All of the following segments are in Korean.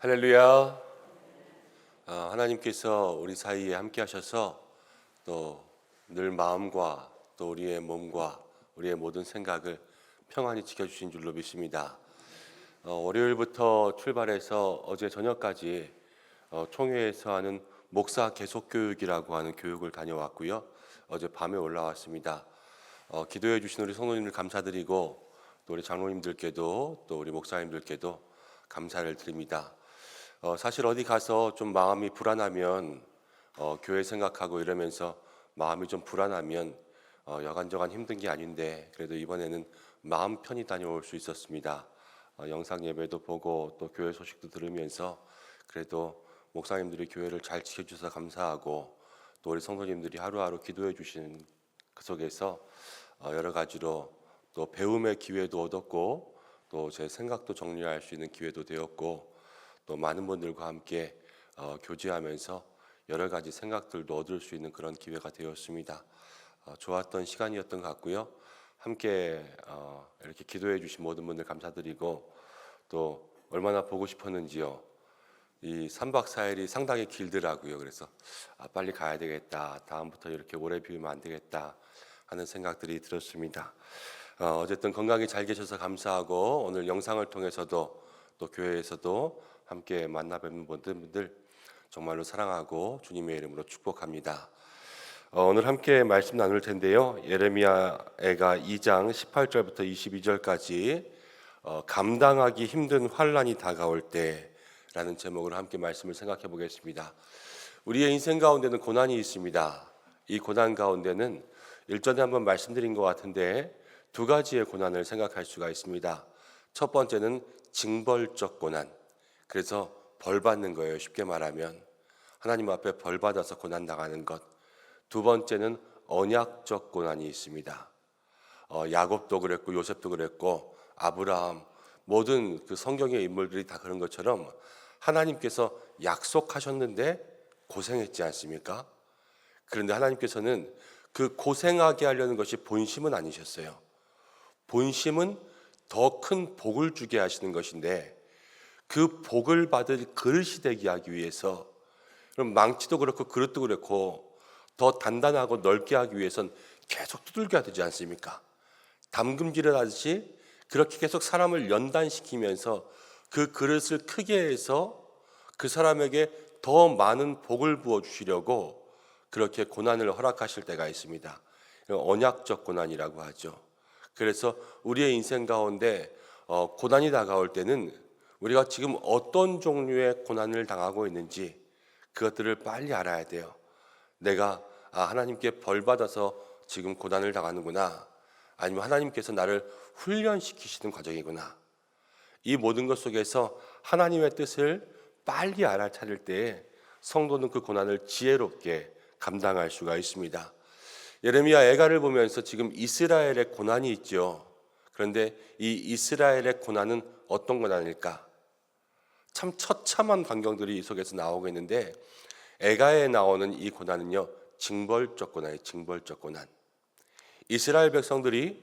할렐루야. 하나님께서 우리 사이에 함께 하셔서 또 늘 마음과 또 우리의 몸과 우리의 모든 생각을 평안히 지켜주신 줄로 믿습니다. 월요일부터 출발해서 어제 저녁까지 총회에서 하는 목사 계속 교육이라고 하는 교육을 다녀왔고요. 어제 밤에 올라왔습니다. 기도해 주신 우리 성도님들 감사드리고 또 우리 장로님들께도 또 우리 목사님들께도 감사를 드립니다. 사실 어디 가서 좀 마음이 불안하면 교회 생각하고 이러면서 마음이 좀 불안하면 여간저간 힘든 게 아닌데 그래도 이번에는 마음 편히 다녀올 수 있었습니다. 영상 예배도 보고 또 교회 소식도 들으면서 그래도 목사님들이 교회를 잘 지켜주셔서 감사하고 또 우리 성도님들이 하루하루 기도해 주시는 그 속에서 여러 가지로 또 배움의 기회도 얻었고 또 제 생각도 정리할 수 있는 기회도 되었고 또 많은 분들과 함께 교제하면서 여러 가지 생각들도 얻을 수 있는 그런 기회가 되었습니다. 좋았던 시간이었던 것 같고요. 함께 이렇게 기도해 주신 모든 분들 감사드리고 또 얼마나 보고 싶었는지요. 이 3박 4일이 상당히 길더라고요. 그래서 빨리 가야 되겠다. 다음부터 이렇게 오래 비우면 안 되겠다 하는 생각들이 들었습니다. 어쨌든 건강히 잘 계셔서 감사하고 오늘 영상을 통해서도 또 교회에서도 함께 만나 뵙는 모든 분들 정말로 사랑하고 주님의 이름으로 축복합니다. 오늘 함께 말씀 나눌 텐데요. 예레미야가 2장 18절부터 22절까지 감당하기 힘든 환난이 다가올 때라는 제목으로 함께 말씀을 생각해 보겠습니다. 우리의 인생 가운데는 고난이 있습니다. 이 고난 가운데는 일전에 한번 말씀드린 것 같은데 두 가지의 고난을 생각할 수가 있습니다. 첫 번째는 징벌적 고난. 그래서 벌 받는 거예요. 쉽게 말하면 하나님 앞에 벌 받아서 고난 당하는 것. 두 번째는 언약적 고난이 있습니다. 야곱도 그랬고 요셉도 그랬고 아브라함 모든 그 성경의 인물들이 다 그런 것처럼 하나님께서 약속하셨는데 고생했지 않습니까? 그런데 하나님께서는 그 고생하게 하려는 것이 본심은 아니셨어요. 본심은 더 큰 복을 주게 하시는 것인데 그 복을 받을 그릇이 되게 하기 위해서 그럼 망치도 그렇고 그릇도 그렇고 더 단단하고 넓게 하기 위해선 계속 두들겨야 되지 않습니까? 담금질을 하듯이 그렇게 계속 사람을 연단시키면서 그 그릇을 크게 해서 그 사람에게 더 많은 복을 부어주시려고 그렇게 고난을 허락하실 때가 있습니다. 언약적 고난이라고 하죠. 그래서 우리의 인생 가운데 고난이 다가올 때는 우리가 지금 어떤 종류의 고난을 당하고 있는지 그것들을 빨리 알아야 돼요. 내가 하나님께 벌 받아서 지금 고난을 당하는구나. 아니면 하나님께서 나를 훈련시키시는 과정이구나. 이 모든 것 속에서 하나님의 뜻을 빨리 알아차릴 때에 성도는 그 고난을 지혜롭게 감당할 수가 있습니다. 예레미야 애가를 보면서 지금 이스라엘의 고난이 있죠. 그런데 이 이스라엘의 고난은 어떤 고난일까? 참 처참한 광경들이 이 속에서 나오고 있는데 애가에 나오는 이 고난은요, 징벌적 고난이에요. 징벌적 고난. 이스라엘 백성들이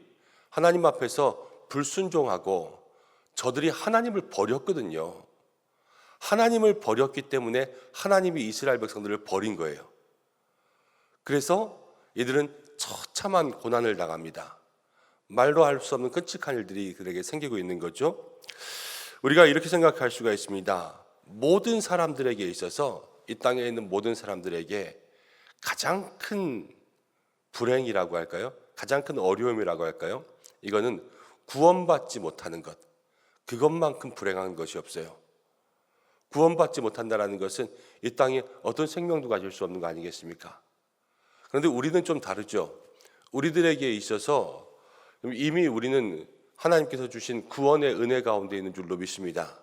하나님 앞에서 불순종하고 저들이 하나님을 버렸거든요. 하나님을 버렸기 때문에 하나님이 이스라엘 백성들을 버린 거예요. 그래서 이들은 처참한 고난을 당합니다. 말로 할 수 없는 끔찍한 일들이 그들에게 생기고 있는 거죠. 우리가 이렇게 생각할 수가 있습니다. 모든 사람들에게 있어서 이 땅에 있는 모든 사람들에게 가장 큰 불행이라고 할까요? 가장 큰 어려움이라고 할까요? 이거는 구원받지 못하는 것. 그것만큼 불행한 것이 없어요. 구원받지 못한다는 것은 이 땅에 어떤 생명도 가질 수 없는 거 아니겠습니까? 그런데 우리는 좀 다르죠. 우리들에게 있어서 이미 우리는 하나님께서 주신 구원의 은혜 가운데 있는 줄로 믿습니다.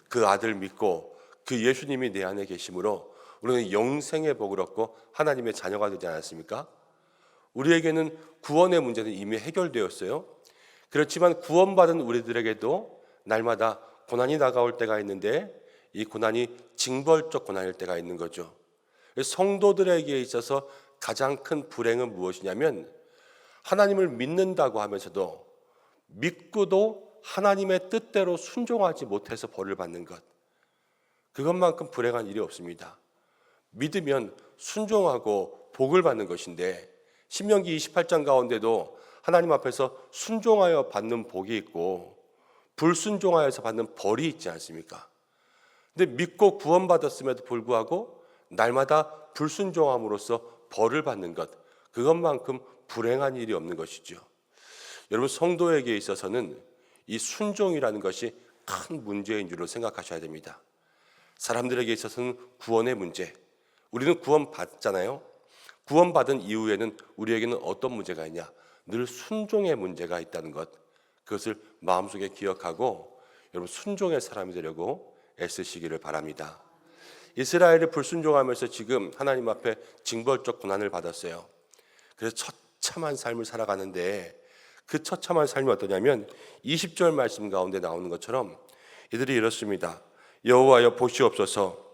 그 아들 믿고 그 예수님이 내 안에 계심으로 우리는 영생의 복을 얻고 하나님의 자녀가 되지 않았습니까? 우리에게는 구원의 문제는 이미 해결되었어요. 그렇지만 구원받은 우리들에게도 날마다 고난이 다가올 때가 있는데 이 고난이 징벌적 고난일 때가 있는 거죠. 성도들에게 있어서 가장 큰 불행은 무엇이냐면 하나님을 믿는다고 하면서도 믿고도 하나님의 뜻대로 순종하지 못해서 벌을 받는 것. 그것만큼 불행한 일이 없습니다. 믿으면 순종하고 복을 받는 것인데 신명기 28장 가운데도 하나님 앞에서 순종하여 받는 복이 있고 불순종하여서 받는 벌이 있지 않습니까? 근데 믿고 구원받았음에도 불구하고 날마다 불순종함으로써 벌을 받는 것, 그것만큼 불행한 일이 없는 것이죠. 여러분, 성도에게 있어서는 이 순종이라는 것이 큰 문제인 줄로 생각하셔야 됩니다. 사람들에게 있어서는 구원의 문제, 우리는 구원받잖아요. 구원받은 이후에는 우리에게는 어떤 문제가 있냐? 늘 순종의 문제가 있다는 것, 그것을 마음속에 기억하고 여러분 순종의 사람이 되려고 애쓰시기를 바랍니다. 이스라엘이 불순종하면서 지금 하나님 앞에 징벌적 고난을 받았어요. 그래서 처참한 삶을 살아가는데 그 처참한 삶이 어떠냐면 20절 말씀 가운데 나오는 것처럼 이들이 이렇습니다. 여호와여 보시옵소서,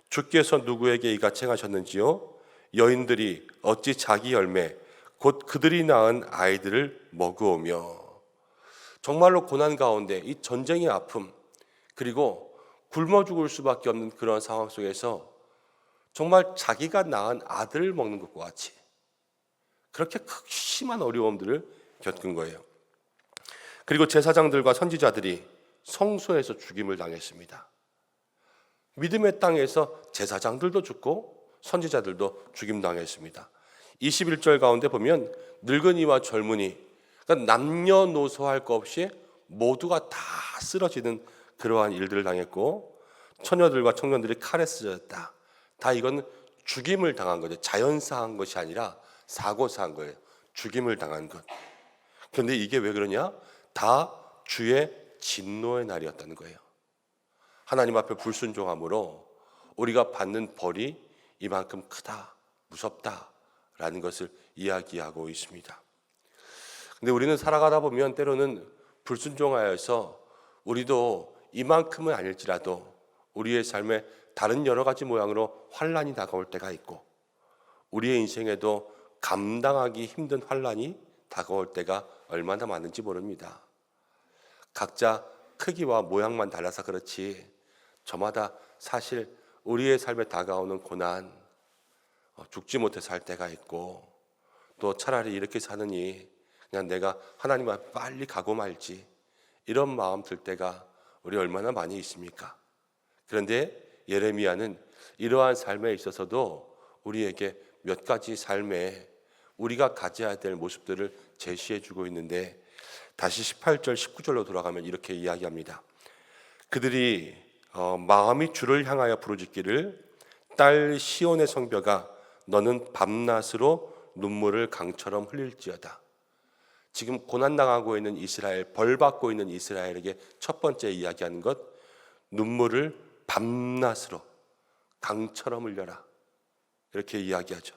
주께서 누구에게 이같이 행하셨는지요? 여인들이 어찌 자기 열매 곧 그들이 낳은 아이들을 먹으오며. 정말로 고난 가운데 이 전쟁의 아픔, 그리고 굶어 죽을 수밖에 없는 그런 상황 속에서 정말 자기가 낳은 아들을 먹는 것과 같이 그렇게 심한 어려움들을 겪은 거예요. 그리고 제사장들과 선지자들이 성소에서 죽임을 당했습니다. 믿음의 땅에서 제사장들도 죽고 선지자들도 죽임당했습니다. 21절 가운데 보면 늙은이와 젊은이, 그러니까 남녀노소 할 것 없이 모두가 다 쓰러지는 그러한 일들을 당했고 처녀들과 청년들이 칼에 쓰러졌다. 다 이건 죽임을 당한 거죠. 자연사한 것이 아니라 사고사한 거예요. 죽임을 당한 것. 그런데 이게 왜 그러냐? 다 주의 진노의 날이었다는 거예요. 하나님 앞에 불순종함으로 우리가 받는 벌이 이만큼 크다, 무섭다라는 것을 이야기하고 있습니다. 근데 우리는 살아가다 보면 때로는 불순종하여서 우리도 이만큼은 아닐지라도 우리의 삶에 다른 여러 가지 모양으로 환난이 다가올 때가 있고 우리의 인생에도 감당하기 힘든 환난이 다가올 때가 얼마나 많은지 모릅니다. 각자 크기와 모양만 달라서 그렇지 저마다 사실 우리의 삶에 다가오는 고난, 죽지 못해 살 때가 있고 또 차라리 이렇게 사느니 그냥 내가 하나님 앞에 빨리 가고 말지 이런 마음 들 때가 우리 얼마나 많이 있습니까? 그런데 예레미야는 이러한 삶에 있어서도 우리에게 몇 가지 삶에 우리가 가져야 될 모습들을 제시해 주고 있는데 다시 18절 19절로 돌아가면 이렇게 이야기합니다. 그들이 마음이 주를 향하여 부르짖기를 딸 시온의 성벽아 너는 밤낮으로 눈물을 강처럼 흘릴지어다. 지금 고난당하고 있는 이스라엘, 벌받고 있는 이스라엘에게 첫 번째 이야기하는 것, 눈물을 밤낮으로 강처럼 흘려라. 이렇게 이야기하죠.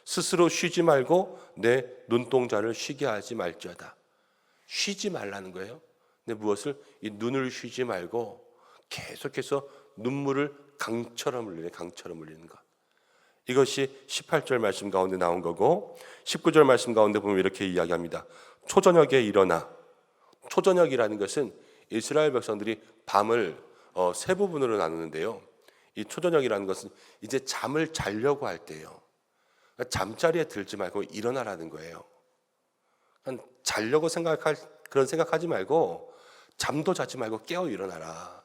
스스로 쉬지 말고 내 눈동자를 쉬게 하지 말지어다. 쉬지 말라는 거예요. 근데 무엇을? 이 눈을 쉬지 말고 계속해서 눈물을 강처럼 흘리는, 강처럼 흘리는 것. 이것이 18절 말씀 가운데 나온 거고 19절 말씀 가운데 보면 이렇게 이야기합니다. 초저녁에 일어나. 초저녁이라는 것은 이스라엘 백성들이 밤을 세 부분으로 나누는데요. 이 초저녁이라는 것은 이제 잠을 자려고 할 때예요. 그러니까 잠자리에 들지 말고 일어나라는 거예요. 자려고 그런 생각하지 말고 잠도 자지 말고 깨어 일어나라.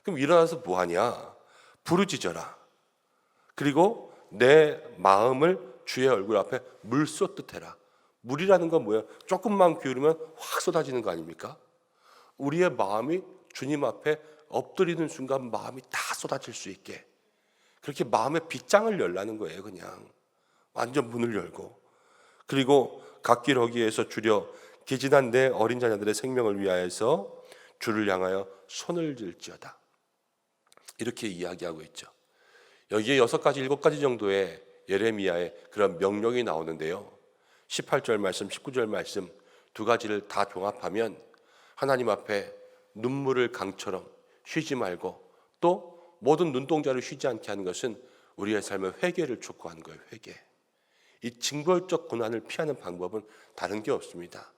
그럼 일어나서 뭐 하냐? 부르짖어라. 그리고 내 마음을 주의 얼굴 앞에 물 쏟듯 해라. 물이라는 건 뭐예요? 조금만 기울이면 확 쏟아지는 거 아닙니까? 우리의 마음이 주님 앞에 엎드리는 순간 마음이 다 쏟아질 수 있게 그렇게 마음의 빗장을 열라는 거예요. 그냥 완전 문을 열고 그리고 갓길 허기에서 주려 기진한 내 어린 자녀들의 생명을 위하여서 주를 향하여 손을 들지어다. 이렇게 이야기하고 있죠. 여기에 6가지, 7가지 정도의 예레미야의 그런 명령이 나오는데요. 18절 말씀, 19절 말씀 두 가지를 다 종합하면 하나님 앞에 눈물을 강처럼 쉬지 말고 또 모든 눈동자를 쉬지 않게 하는 것은 우리의 삶의 회개를 촉구하는 거예요. 회개. 이 징벌적 고난을 피하는 방법은 다른 게 없습니다.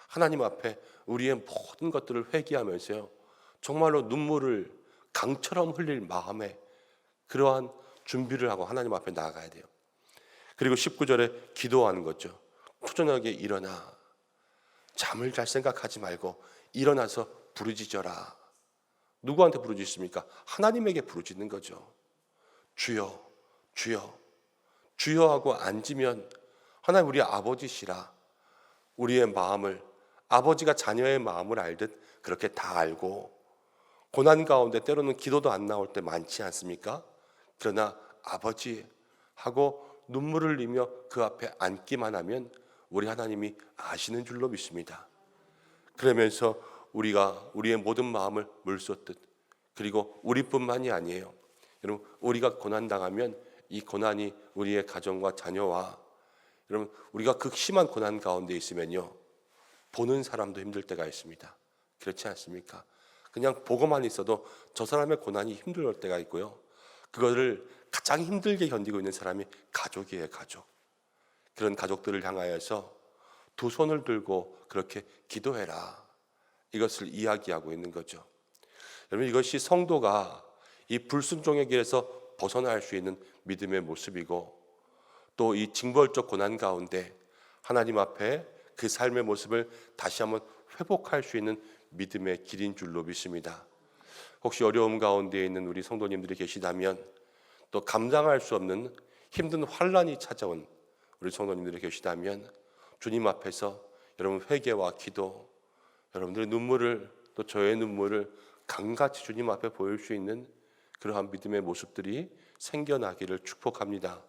하나님 앞에 우리의 모든 것들을 회개하면서요. 정말로 눈물을 강처럼 흘릴 마음에 그러한 준비를 하고 하나님 앞에 나아가야 돼요. 그리고 19절에 기도하는 거죠. 초저녁에 일어나 잠을 잘 생각하지 말고 일어나서 부르짖어라. 누구한테 부르짖습니까? 하나님에게 부르짖는 거죠. 주여, 주여, 주여 하고 앉으면 하나님 우리 아버지시라. 우리의 마음을, 아버지가 자녀의 마음을 알듯 그렇게 다 알고, 고난 가운데 때로는 기도도 안 나올 때 많지 않습니까? 그러나 아버지 하고 눈물을 흘리며 그 앞에 앉기만 하면 우리 하나님이 아시는 줄로 믿습니다. 그러면서 우리가 우리의 모든 마음을 물 쏟듯, 그리고 우리뿐만이 아니에요. 여러분, 우리가 고난당하면 이 고난이 우리의 가정과 자녀와, 여러분, 우리가 극심한 고난 가운데 있으면요, 보는 사람도 힘들 때가 있습니다. 그렇지 않습니까? 그냥 보고만 있어도 저 사람의 고난이 힘들 때가 있고요, 그거를 가장 힘들게 견디고 있는 사람이 가족이에요. 가족. 그런 가족들을 향하여서 두 손을 들고 그렇게 기도해라, 이것을 이야기하고 있는 거죠. 여러분, 이것이 성도가 이 불순종의 길에서 벗어날 수 있는 믿음의 모습이고, 또 이 징벌적 고난 가운데 하나님 앞에 그 삶의 모습을 다시 한번 회복할 수 있는 믿음의 길인 줄로 믿습니다. 혹시 어려움 가운데 있는 우리 성도님들이 계시다면, 또 감당할 수 없는 힘든 환난이 찾아온 우리 성도님들이 계시다면, 주님 앞에서 여러분 회개와 기도, 여러분들의 눈물을, 또 저의 눈물을 강같이 주님 앞에 보일 수 있는 그러한 믿음의 모습들이 생겨나기를 축복합니다.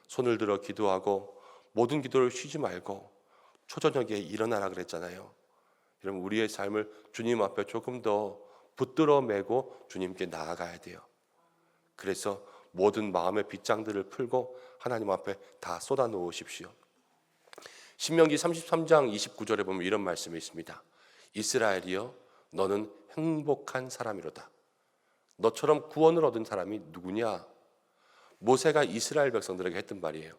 손을 들어 기도하고 모든 기도를 쉬지 말고 초저녁에 일어나라 그랬잖아요. 여러분, 우리의 삶을 주님 앞에 조금 더 붙들어 매고 주님께 나아가야 돼요. 그래서 모든 마음의 빗장들을 풀고 하나님 앞에 다 쏟아 놓으십시오. 신명기 33장 29절에 보면 이런 말씀이 있습니다. 이스라엘이여, 너는 행복한 사람이로다. 너처럼 구원을 얻은 사람이 누구냐? 모세가 이스라엘 백성들에게 했던 말이에요.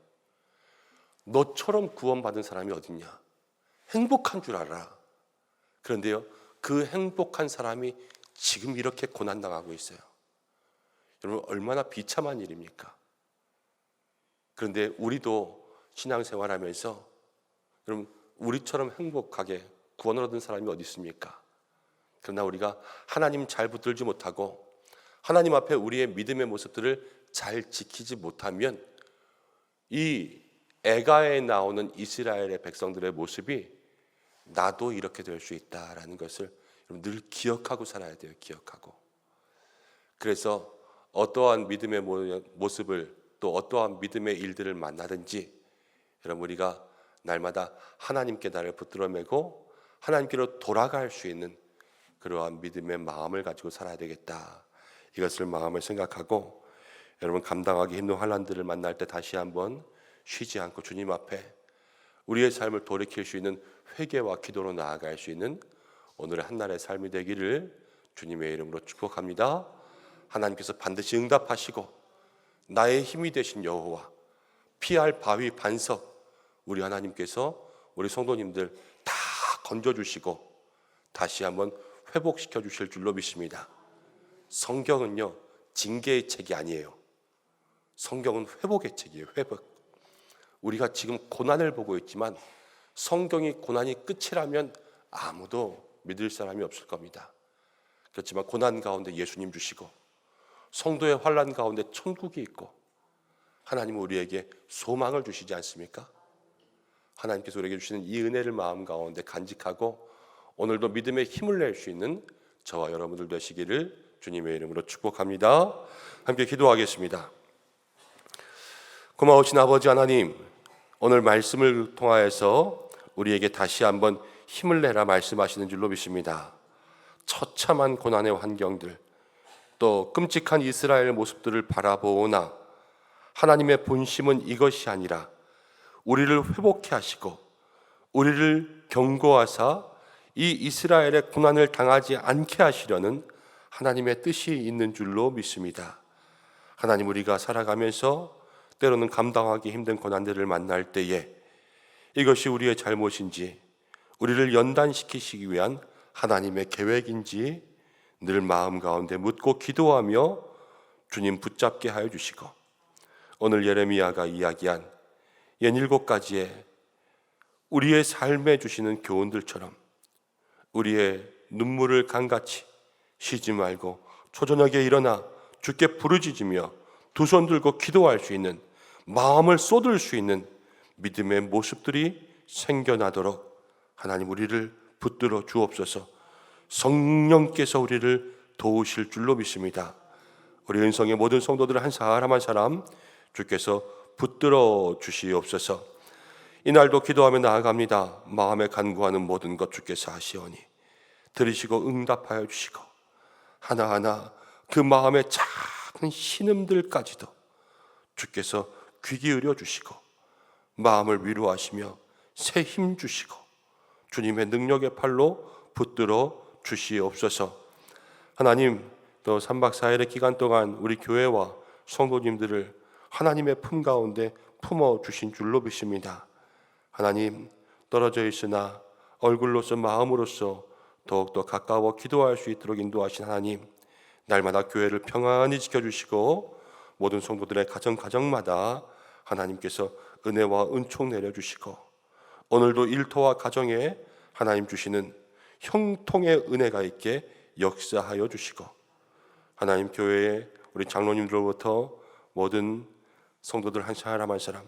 너처럼 구원받은 사람이 어딨냐? 행복한 줄 알아. 그런데요, 그 행복한 사람이 지금 이렇게 고난당하고 있어요. 여러분, 얼마나 비참한 일입니까? 그런데 우리도 신앙생활하면서 여러분, 우리처럼 행복하게 구원을 얻은 사람이 어디 있습니까? 그러나 우리가 하나님 잘 붙들지 못하고 하나님 앞에 우리의 믿음의 모습들을 잘 지키지 못하면 이 애가에 나오는 이스라엘의 백성들의 모습이 나도 이렇게 될 수 있다라는 것을 늘 기억하고 살아야 돼요. 기억하고. 그래서 어떠한 믿음의 모습을, 또 어떠한 믿음의 일들을 만나든지 여러분, 우리가 날마다 하나님께 나를 붙들어 매고 하나님께로 돌아갈 수 있는 그러한 믿음의 마음을 가지고 살아야 되겠다, 이것을 마음을 생각하고, 여러분, 감당하기 힘든 환난들을 만날 때 다시 한번 쉬지 않고 주님 앞에 우리의 삶을 돌이킬 수 있는 회개와 기도로 나아갈 수 있는 오늘의 한날의 삶이 되기를 주님의 이름으로 축복합니다. 하나님께서 반드시 응답하시고 나의 힘이 되신 여호와, 피할 바위 반석, 우리 하나님께서 우리 성도님들 다 건져주시고 다시 한번 회복시켜 주실 줄로 믿습니다. 성경은요, 징계의 책이 아니에요. 성경은 회복의 책이에요. 회복. 우리가 지금 고난을 보고 있지만 성경이 고난이 끝이라면 아무도 믿을 사람이 없을 겁니다. 그렇지만 고난 가운데 예수님 주시고 성도의 환난 가운데 천국이 있고 하나님은 우리에게 소망을 주시지 않습니까? 하나님께서 우리에게 주시는 이 은혜를 마음 가운데 간직하고 오늘도 믿음의 힘을 낼 수 있는 저와 여러분들 되시기를 주님의 이름으로 축복합니다. 함께 기도하겠습니다. 고마우신 아버지 하나님, 오늘 말씀을 통하여서 우리에게 다시 한번 힘을 내라 말씀하시는 줄로 믿습니다. 처참한 고난의 환경들, 또 끔찍한 이스라엘의 모습들을 바라보오나 하나님의 본심은 이것이 아니라 우리를 회복케 하시고 우리를 경고하사 이 이스라엘의 고난을 당하지 않게 하시려는 하나님의 뜻이 있는 줄로 믿습니다. 하나님, 우리가 살아가면서 때로는 감당하기 힘든 고난들을 만날 때에 이것이 우리의 잘못인지, 우리를 연단시키시기 위한 하나님의 계획인지 늘 마음 가운데 묻고 기도하며 주님 붙잡게 하여 주시고, 오늘 예레미야가 이야기한 67가지의 우리의 삶에 주시는 교훈들처럼 우리의 눈물을 강같이 쉬지 말고 초저녁에 일어나 주께 부르짖으며 두 손 들고 기도할 수 있는, 마음을 쏟을 수 있는 믿음의 모습들이 생겨나도록 하나님 우리를 붙들어 주옵소서. 성령께서 우리를 도우실 줄로 믿습니다. 우리 은성의 모든 성도들 한 사람 한 사람 주께서 붙들어 주시옵소서. 이날도 기도하며 나아갑니다. 마음에 간구하는 모든 것 주께서 하시오니 들으시고 응답하여 주시고, 하나하나 그 마음의 작은 신음들까지도 주께서 귀 기울여 주시고 마음을 위로하시며 새 힘 주시고 주님의 능력의 팔로 붙들어 주시옵소서. 하나님, 또 3박 4일의 기간 동안 우리 교회와 성도님들을 하나님의 품 가운데 품어 주신 줄로 믿습니다. 하나님, 떨어져 있으나 얼굴로서 마음으로서 더욱더 가까워 기도할 수 있도록 인도하신 하나님, 날마다 교회를 평안히 지켜주시고 모든 성도들의 가정마다 하나님께서 은혜와 은총 내려주시고, 오늘도 일터와 가정에 하나님 주시는 형통의 은혜가 있게 역사하여 주시고, 하나님 교회에 우리 장로님들로부터 모든 성도들 한 사람 한 사람,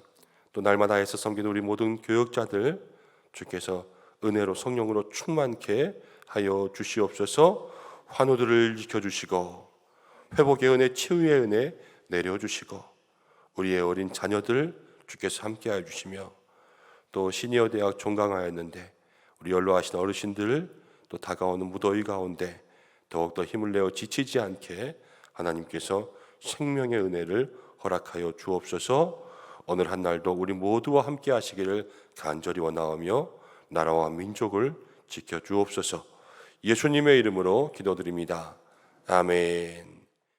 또 날마다 애써 섬기는 우리 모든 교역자들 주께서 은혜로 성령으로 충만케 하여 주시옵소서. 환우들을 지켜주시고 회복의 은혜, 치유의 은혜 내려주시고, 우리의 어린 자녀들 주께서 함께하여 주시며, 또 시니어 대학 종강하였는데 우리 연로하신 어르신들 또 다가오는 무더위 가운데 더욱더 힘을 내어 지치지 않게 하나님께서 생명의 은혜를 허락하여 주옵소서. 오늘 한 날도 우리 모두와 함께 하시기를 간절히 원하오며 나라와 민족을 지켜 주옵소서. 예수님의 이름으로 기도드립니다. 아멘.